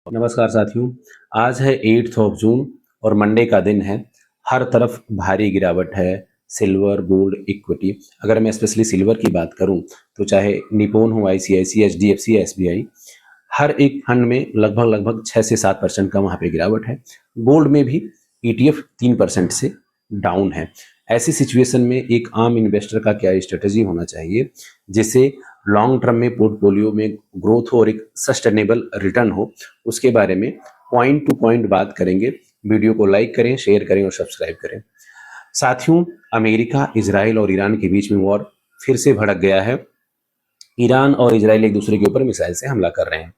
नमस्कार साथियों। आज है 8th ऑफ जून और मंडे का दिन है। हर तरफ भारी गिरावट है। Silver, gold, equity. अगर मैं स्पेशली सिल्वर की बात करूं तो चाहे निपोन हो, आईसीआईसी, एचडीएफसी या एसबीआई, हर एक फंड में लगभग लगभग 6 से 7% का वहां पे गिरावट है। गोल्ड में भी ईटीएफ 3% से डाउन है। ऐसी सिचुएशन में एक आम इन्वेस्टर का क्या स्ट्रेटजी होना चाहिए जिससे लॉन्ग टर्म में पोर्टफोलियो में ग्रोथ हो और एक सस्टेनेबल रिटर्न हो, उसके बारे में पॉइंट टू पॉइंट बात करेंगे। वीडियो को लाइक करें, शेयर करें और सब्सक्राइब करें। साथियों, अमेरिका, इजराइल और ईरान के बीच में वॉर फिर से भड़क गया है। ईरान और इजराइल एक दूसरे के ऊपर मिसाइल से हमला कर रहे हैं।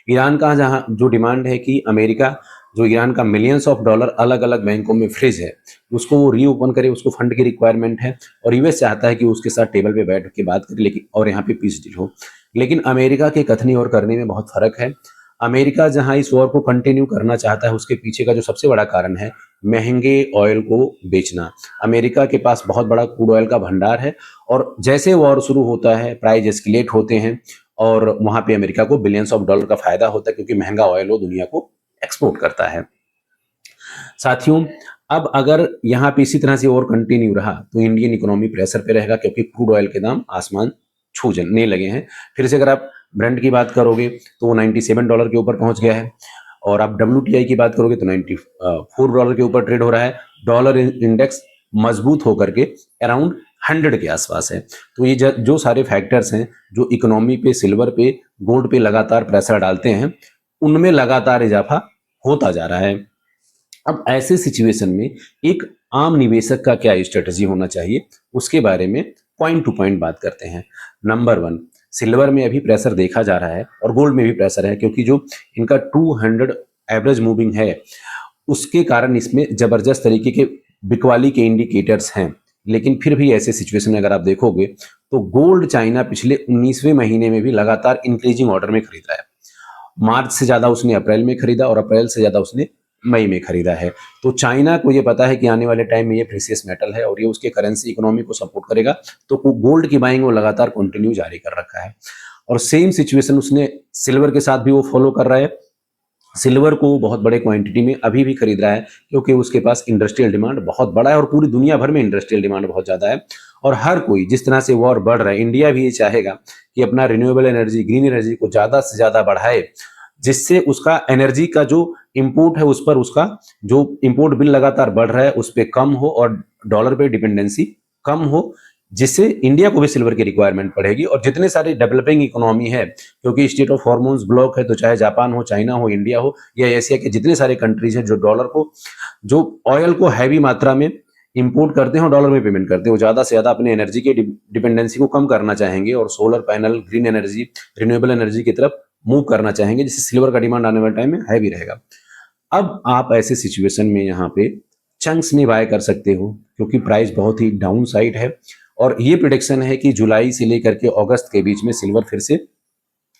ईरान का जहां जो डिमांड है कि अमेरिका जो ईरान का मिलियंस ऑफ डॉलर अलग अलग बैंकों में फ्रीज है उसको वो रीओपन करे, उसको फंड की रिक्वायरमेंट है। और यूएस चाहता है कि उसके साथ टेबल पे बैठ के बात करे, लेकिन और यहाँ पे पीस डील हो। लेकिन अमेरिका के कथनी और करने में बहुत फर्क है। अमेरिका जहां इस वॉर को कंटिन्यू करना चाहता है उसके पीछे का जो सबसे बड़ा कारण है महंगे ऑयल को बेचना। अमेरिका के पास बहुत बड़ा क्रूड ऑयल का भंडार है और जैसे वॉर शुरू होता है प्राइस एस्केलेट होते हैं और वहां पे अमेरिका को बिलियंस ऑफ डॉलर का फायदा होता है क्योंकि महंगा ऑयल वो दुनिया को एक्सपोर्ट करता है। साथियों, अब अगर यहाँ पे इसी तरह से और कंटिन्यू रहा तो इंडियन इकोनॉमी प्रेशर पे रहेगा क्योंकि क्रूड ऑयल के दाम आसमान छूने लगे हैं। फिर से अगर आप ब्रेंट की बात करोगे तो वो $97 के ऊपर पहुंच गया है और आप WTI की बात करोगे तो $94 के ऊपर ट्रेड हो रहा है। डॉलर इंडेक्स मजबूत होकर के अराउंड 100 के आसपास है। तो ये जो सारे फैक्टर्स हैं जो इकोनॉमी पे, सिल्वर पे, गोल्ड पे लगातार प्रेशर डालते हैं, उनमें लगातार इजाफा होता जा रहा है। अब ऐसे सिचुएशन में एक आम निवेशक का क्या स्ट्रेटजी होना चाहिए उसके बारे में पॉइंट टू पॉइंट बात करते हैं। नंबर 1, सिल्वर में अभी प्रेशर देखा जा रहा है और गोल्ड में भी प्रेशर है क्योंकि जो इनका 200 एवरेज मूविंग है उसके कारण इसमें जबरदस्त तरीके के बिकवाली के इंडिकेटर्स हैं। लेकिन फिर भी ऐसे सिचुएशन में अगर आप देखोगे तो गोल्ड चाइना पिछले 19वें महीने में भी लगातार इंक्रीजिंग ऑर्डर में खरीद रहा है। मार्च से ज्यादा उसने अप्रैल में खरीदा और अप्रैल से ज्यादा उसने मई में खरीदा है। तो चाइना को ये पता है कि आने वाले टाइम में ये प्रीसियस मेटल है और ये उसके करेंसी इकोनॉमी को सपोर्ट करेगा, तो गोल्ड की बाइंग वो लगातार कंटिन्यू जारी कर रखा है। और सेम सिचुएशन उसने सिल्वर के साथ भी वो फॉलो कर रहा है। सिल्वर को बहुत बड़े क्वांटिटी में अभी भी खरीद रहा है क्योंकि उसके पास इंडस्ट्रियल डिमांड बहुत बड़ा है और पूरी दुनिया भर में इंडस्ट्रियल डिमांड बहुत ज्यादा है। और हर कोई जिस तरह से वॉर बढ़ रहा है, इंडिया भी ये चाहेगा कि अपना रिन्यूएबल एनर्जी, ग्रीन एनर्जी को ज्यादा से ज्यादा बढ़ाए, जिससे उसका एनर्जी का जो इंपोर्ट है उस पर उसका जो इंपोर्ट बिल लगातार बढ़ रहा है उस पर कम हो और डॉलर पे डिपेंडेंसी कम हो, जिससे इंडिया को भी सिल्वर की रिक्वायरमेंट पड़ेगी। और जितने सारे डेवलपिंग इकोनॉमी है, क्योंकि स्टेट ऑफ हॉर्मोन्स ब्लॉक है, तो चाहे जापान हो, चाइना हो, इंडिया हो या एशिया के जितने सारे कंट्रीज हैं जो डॉलर को, जो ऑयल को हैवी मात्रा में इंपोर्ट करते हैं और डॉलर में पेमेंट करते हैं, वो ज्यादा से ज्यादा अपने एनर्जी की डिपेंडेंसी को कम करना चाहेंगे और solar panel, green energy, renewable energy की तरफ मूव करना चाहेंगे, जिससे सिल्वर का डिमांड आने वाले टाइम में हैवी रहेगा। अब आप ऐसे सिचुएशन में यहाँ पे चंक्स में बाय कर सकते हो क्योंकि प्राइस बहुत ही डाउन साइड है और ये प्रिडिक्शन है कि जुलाई से लेकर के अगस्त के बीच में सिल्वर फिर से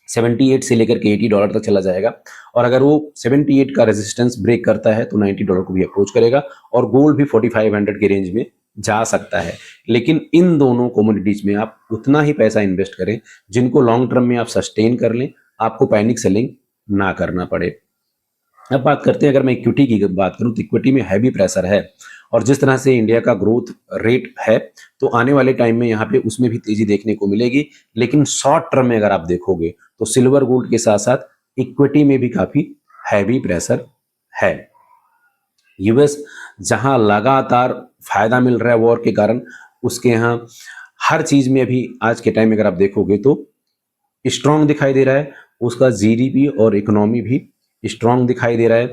78 से लेकर के $80 तक चला जाएगा। और अगर वो 78 का रेजिस्टेंस ब्रेक करता है तो $90 को भी अप्रोच करेगा और गोल्ड भी 4500 के रेंज में जा सकता है। लेकिन इन दोनों कमोडिटीज में आप उतना ही पैसा इन्वेस्ट करें जिनको लॉन्ग टर्म में आप सस्टेन कर लें, आपको पैनिक सेलिंग ना करना पड़े। अब बात करते हैं, अगर मैं इक्विटी की बात करूं तो इक्विटी में हैवी प्रेशर है और जिस तरह से इंडिया का ग्रोथ रेट है तो आने वाले टाइम में यहाँ पे उसमें भी तेजी देखने को मिलेगी। लेकिन शॉर्ट टर्म में अगर आप देखोगे तो सिल्वर, गोल्ड के साथ साथ इक्विटी में भी काफी हैवी प्रेशर है। यूएस जहां लगातार फायदा मिल रहा है वॉर के कारण, उसके यहाँ हर चीज में अभी आज के टाइम में अगर आप देखोगे तो स्ट्रांग दिखाई दे रहा है। उसका जीडीपी और इकोनॉमी भी स्ट्रांग दिखाई दे रहा है।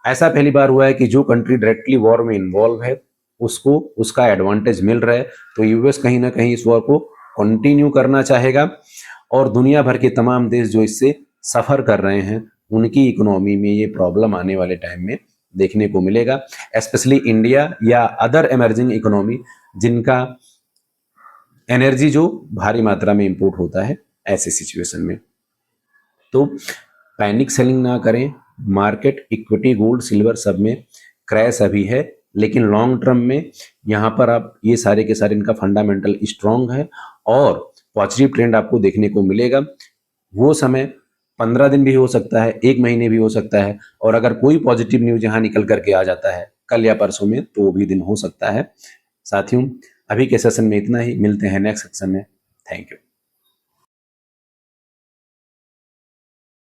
ऐसा पहली बार हुआ है कि जो कंट्री डायरेक्टली वॉर में इन्वॉल्व है उसको उसका एडवांटेज मिल रहा है। तो यूएस कहीं ना कहीं इस वॉर को कंटिन्यू करना चाहेगा और दुनिया भर के तमाम देश जो इससे सफर कर रहे हैं उनकी इकोनॉमी में ये प्रॉब्लम आने वाले टाइम में देखने को मिलेगा। स्पेशली इंडिया या अदर इमर्जिंग इकोनॉमी जिनका एनर्जी जो भारी मात्रा में इंपोर्ट होता है, ऐसे सिचुएशन में तो पैनिक सेलिंग ना करें। मार्केट, इक्विटी, गोल्ड, सिल्वर सब में क्रैश अभी है, लेकिन लॉन्ग टर्म में यहाँ पर आप ये सारे के सारे इनका फंडामेंटल स्ट्रांग है और पॉजिटिव ट्रेंड आपको देखने को मिलेगा। वो समय 15 दिन भी हो सकता है, 1 महीने भी हो सकता है, और अगर कोई पॉजिटिव न्यूज़ यहाँ निकल कर के आ जाता है कल या परसों में, तो वो भी दिन हो सकता है। साथियों, अभी के सेशन में इतना ही, मिलते हैं नेक्स्ट सेशन में। Thank you.